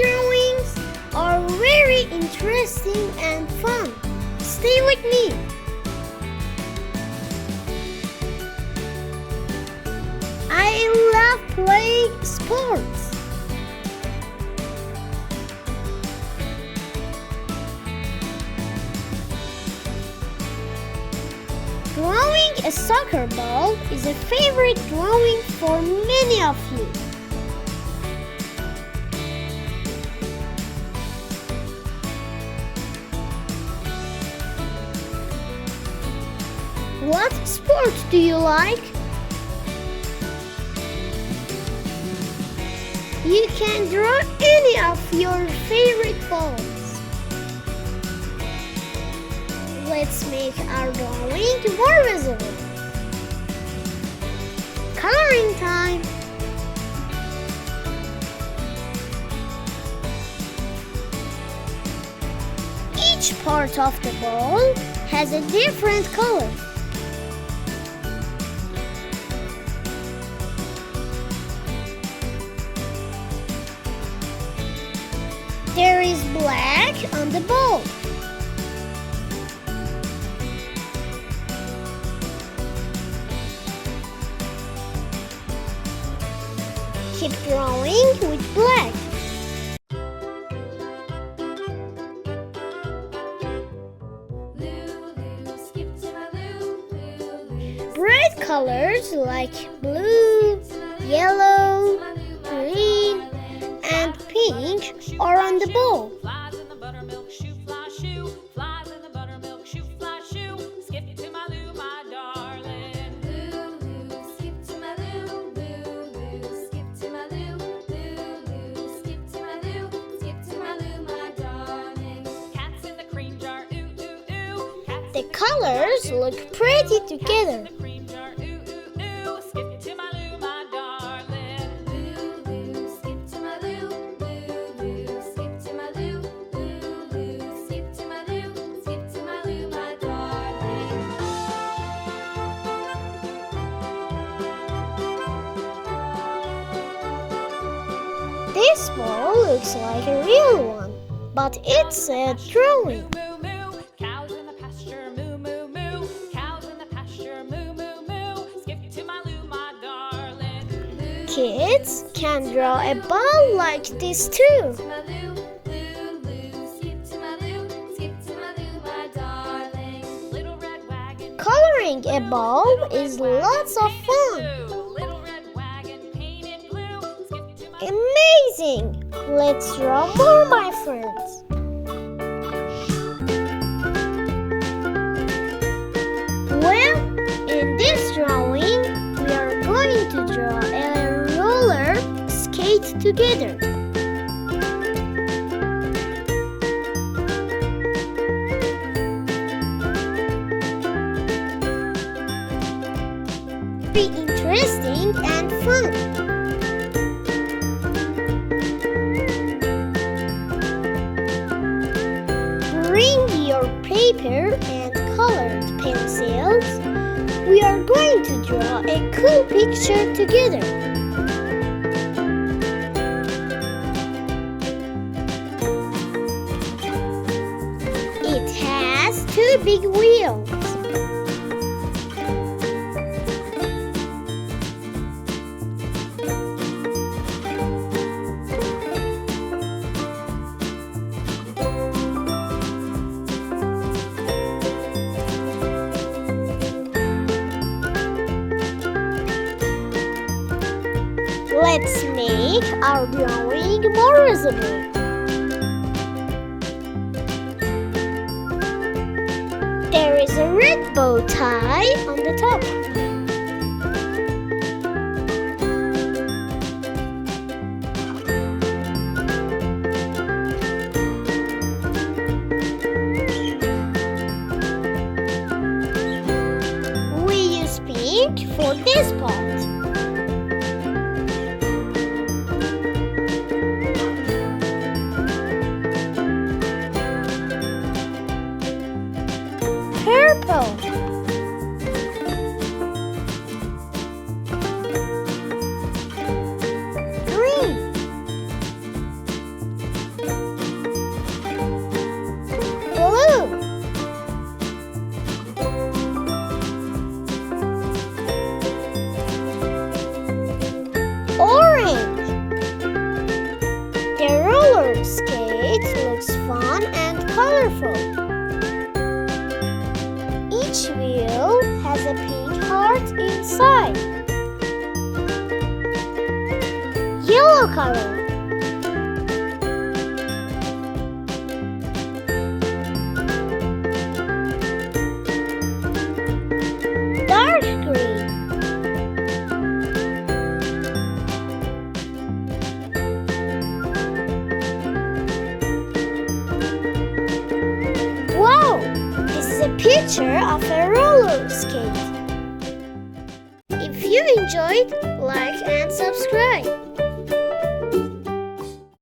drawings are very interesting and fun. Stay with me. I love playing sports. Drawing a soccer ball is a favorite drawing for many of you. What sport do you like? You can draw any of your favorite balls. Let's make our drawing more visible. Coloring time. Each part of the ball has a different color. There is black on the ball. Keep drawing with black. Bright colors like blue, yellow, green, and pink are on the ball. The colors look pretty together. This ball looks like a real one, but it's a drawing. Kids can draw a ball like this too. Coloring a ball is lots of fun. Amazing! Let's draw more, my friends. Well, in this drawing, we are going to draw a roller skate together. Be interesting and fun. Bring your paper and colored pencils. We are going to draw a cool picture together. It has two big wheels. Let's make our drawing more visible. There is a red bow tie on the top. We use pink for this part. Purple. Green. a pink heart inside. Yellow color. Dark green. Wow! This is a picture of a roller skate. If you enjoyed, like and subscribe.